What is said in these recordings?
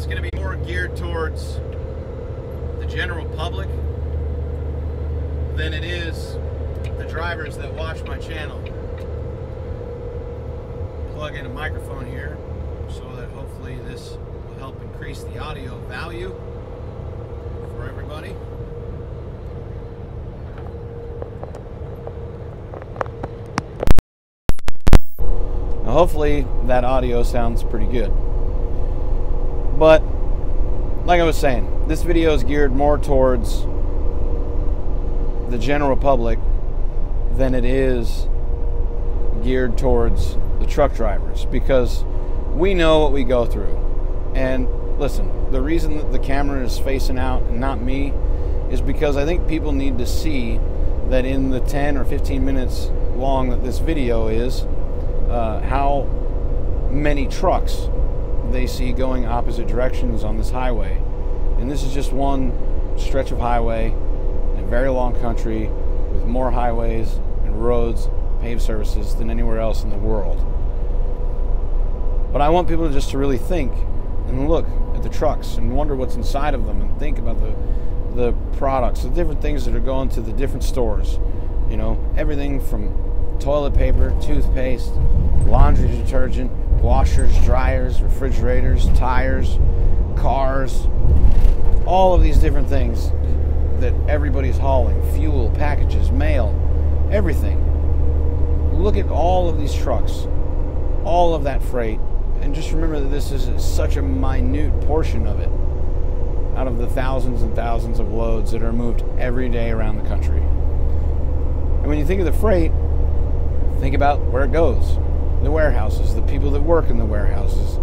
is going to be more geared towards the general public than it is the drivers that watch my channel. Plug in a microphone here so that hopefully this will help increase the audio value for everybody. Now hopefully that audio sounds pretty good. But like I was saying, this video is geared more towards the general public than it is geared towards the truck drivers, because we know what we go through. And listen, the reason that the camera is facing out and not me is because I think people need to see that in the 10 or 15 minutes long that this video is, how many trucks they see going opposite directions on this highway. And this is just one stretch of highway in a very long country with more highways and roads, paved surfaces than anywhere else in the world. But I want people just to really think and look at the trucks and wonder what's inside of them and think about the products, the different things that are going to the different stores. You know, everything from toilet paper, toothpaste, laundry detergent, washers, dryers, refrigerators, tires, cars, all of these different things that everybody's hauling, fuel, packages, mail, everything. Look at all of these trucks, all of that freight, and just remember that this is such a minute portion of it out of the thousands and thousands of loads that are moved every day around the country. And when you think of the freight, think about where it goes. The warehouses, the people that work in the warehouses,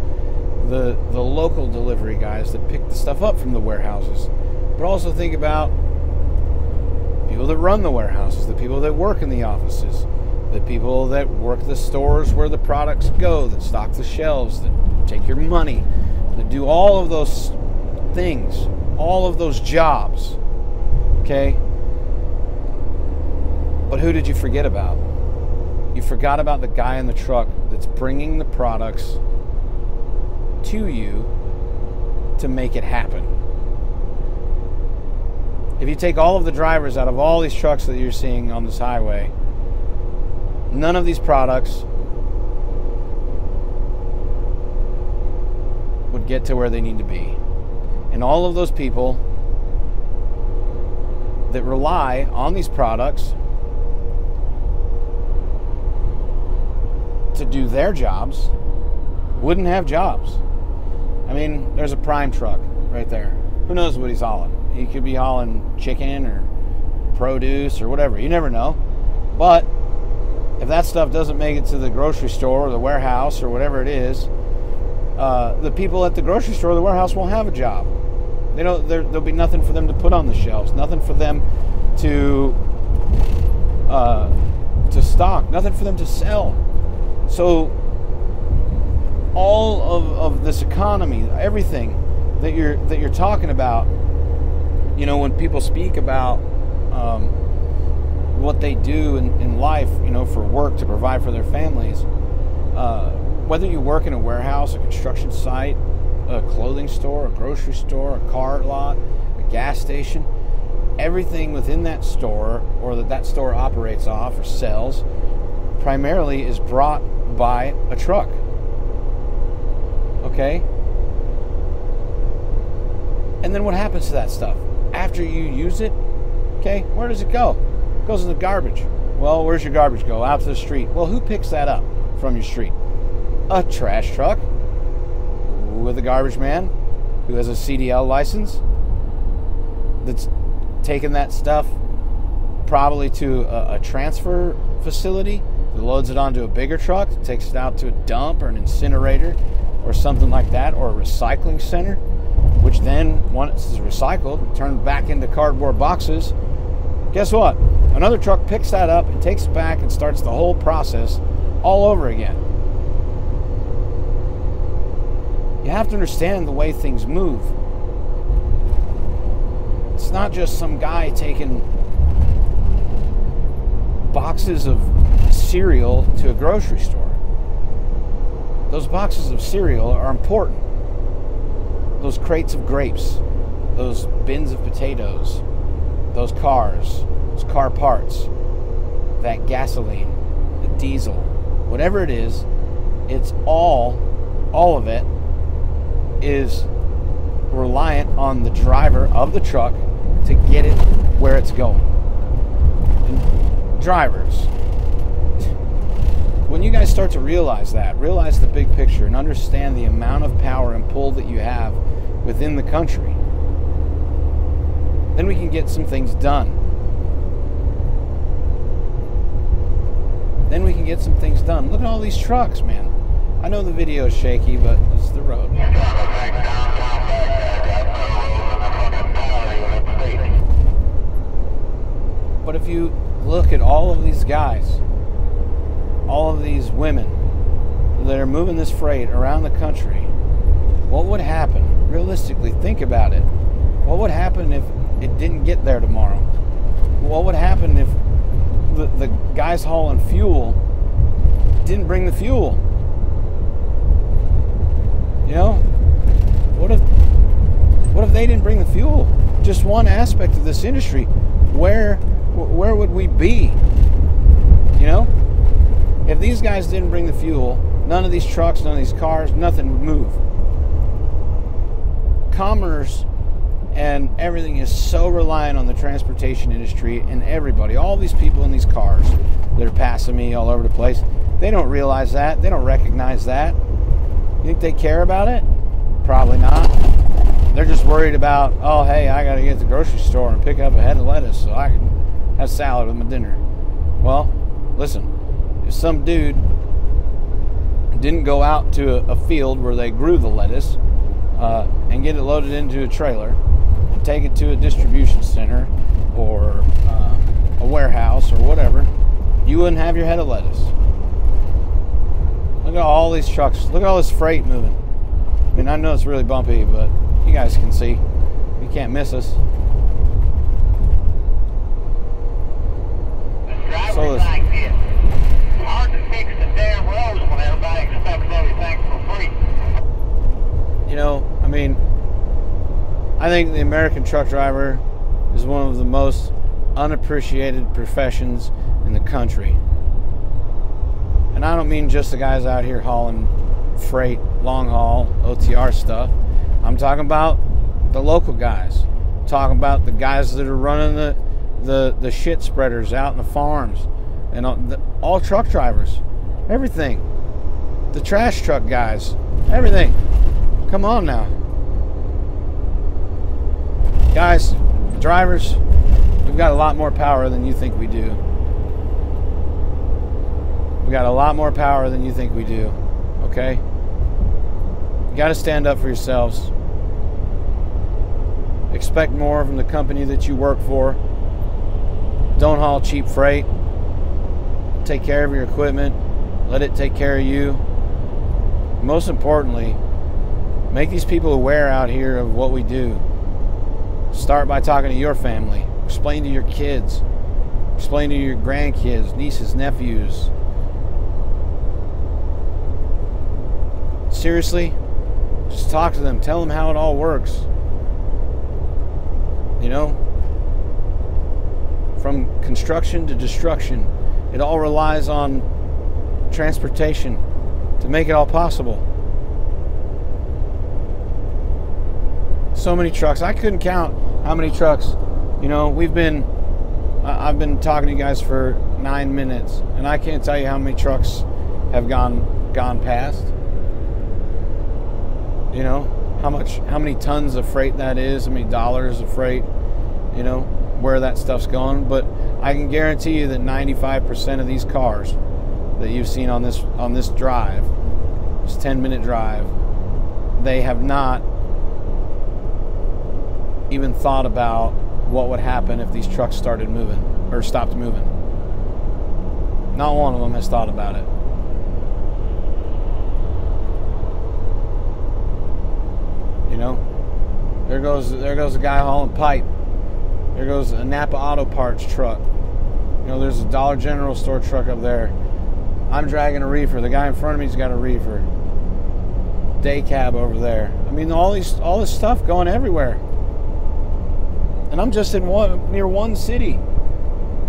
the local delivery guys that pick the stuff up from the warehouses. But also think about people that run the warehouses, the people that work in the offices, the people that work the stores where the products go, that stock the shelves, that take your money, that do all of those things, all of those jobs. Okay? But who did you forget about? You forgot about the guy in the truck that's bringing the products to you to make it happen. If you take all of the drivers out of all these trucks that you're seeing on this highway, none of these products would get to where they need to be. And all of those people that rely on these products to do their jobs wouldn't have jobs. I mean, there's a Prime truck right there. Who knows what he's hauling? He could be hauling chicken or produce or whatever. You never know. But if that stuff doesn't make it to the grocery store or the warehouse or whatever it is, the people at the grocery store or the warehouse won't have a job. There'll be nothing for them to put on the shelves, nothing for them to stock, nothing for them to sell. So all of this economy, everything that you're talking about, you know, when people speak about what they do in life, you know, for work to provide for their families, whether you work in a warehouse, a construction site, a clothing store, a grocery store, a car lot, a gas station, everything within that store or that store operates off or sells primarily is brought by a truck. Okay? And then what happens to that stuff? After you use it, okay, where does it go? It goes in the garbage. Well, where's your garbage go? Out to the street. Well, who picks that up from your street? A trash truck with a garbage man who has a CDL license that's taking that stuff probably to a transfer facility that loads it onto a bigger truck, takes it out to a dump or an incinerator or something like that, or a recycling center, which then, once it's recycled, turned back into cardboard boxes. Guess what? Another truck picks that up and takes it back and starts the whole process all over again. You have to understand the way things move. It's not just some guy taking boxes of cereal to a grocery store. Those boxes of cereal are important. those crates of grapes, those bins of potatoes, those cars, those car parts, that gasoline, the diesel, whatever it is, it's all of it is reliant on the driver of the truck to get it where it's going. And drivers, when you guys start to realize the big picture and understand the amount of power and pull that you have within the country, then we can get some things done. Look at all these trucks, man. I know the video is shaky, but it's the road. But if you look at all of these guys, all of these women that are moving this freight around the country, what would happen? Realistically, think about it. What would happen if it didn't get there tomorrow? What would happen if the guys hauling fuel didn't bring the fuel? You know, what if they didn't bring the fuel? Just one aspect of this industry, where would we be? You know, if these guys didn't bring the fuel, none of these trucks, none of these cars, nothing would move. Commerce and everything is so reliant on the transportation industry and everybody, all these people in these cars that are passing me all over the place. They don't realize that. They don't recognize that. You think they care about it? Probably not. They're just worried about, oh, hey, I got to get to the grocery store and pick up a head of lettuce so I can have salad with my dinner. Well, listen, if some dude didn't go out to a field where they grew the lettuce and get it loaded into a trailer and take it to a distribution center or a warehouse or whatever, you wouldn't have your head of lettuce. Look at all these trucks. Look at all this freight moving. I mean, I know it's really bumpy, but you guys can see. You can't miss us. So listen. Hard to fix the damn roads when everybody expects everything for free. You know, I mean, I think the American truck driver is one of the most unappreciated professions in the country. And I don't mean just the guys out here hauling freight, long haul, OTR stuff. I'm talking about the local guys. I'm talking about the guys that are running the shit spreaders out in the farms. And all truck drivers. Everything. The trash truck guys. Everything. Come on now. Guys, drivers, we've got a lot more power than you think we do. We got a lot more power than you think we do, okay? You got to stand up for yourselves. Expect more from the company that you work for. Don't haul cheap freight. Take care of your equipment. Let it take care of you. Most importantly, make these people aware out here of what we do. Start by talking to your family. Explain to your kids. Explain to your grandkids, nieces, nephews. Seriously, just talk to them. Tell them how it all works. You know, from construction to destruction, it all relies on transportation to make it all possible. So many trucks. I couldn't count how many trucks. You know, I've been talking to you guys for 9 minutes, and I can't tell you how many trucks have gone past. You know, how many tons of freight that is, how many dollars of freight, you know, where that stuff's going. But I can guarantee you that 95% of these cars that you've seen on this drive, this 10-minute drive, they have not even thought about what would happen if these trucks started moving or stopped moving. Not one of them has thought about it. You know, there goes a guy hauling pipe. There goes a Napa Auto Parts truck. You know, there's a Dollar General store truck up there. I'm dragging a reefer. The guy in front of me's got a reefer. day cab over there. I mean, all this stuff going everywhere. And I'm just in near one city.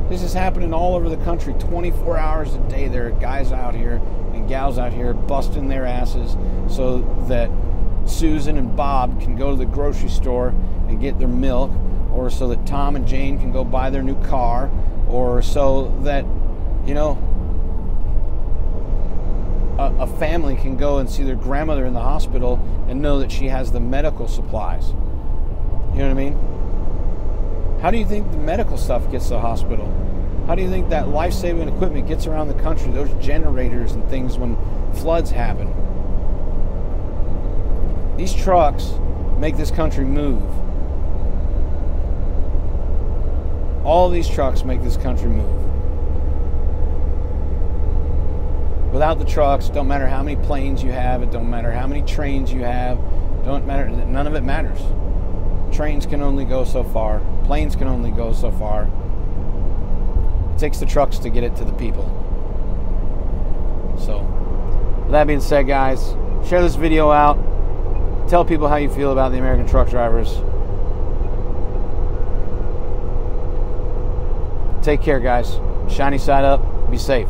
This is happening all over the country, 24 hours a day. There are guys out here and gals out here busting their asses so that Susan and Bob can go to the grocery store and get their milk, or so that Tom and Jane can go buy their new car, or so that, you know, a family can go and see their grandmother in the hospital and know that she has the medical supplies. You know what I mean? How do you think the medical stuff gets to the hospital? How do you think that life-saving equipment gets around the country, those generators and things when floods happen? These trucks make this country move. All these trucks make this country move. Without the trucks, don't matter how many planes you have, it don't matter how many trains you have, don't matter, none of it matters. Trains can only go so far, planes can only go so far. It takes the trucks to get it to the people. So, with that being said, guys, share this video out. Tell people how you feel about the American truck drivers. Take care, guys. Shiny side up. Be safe.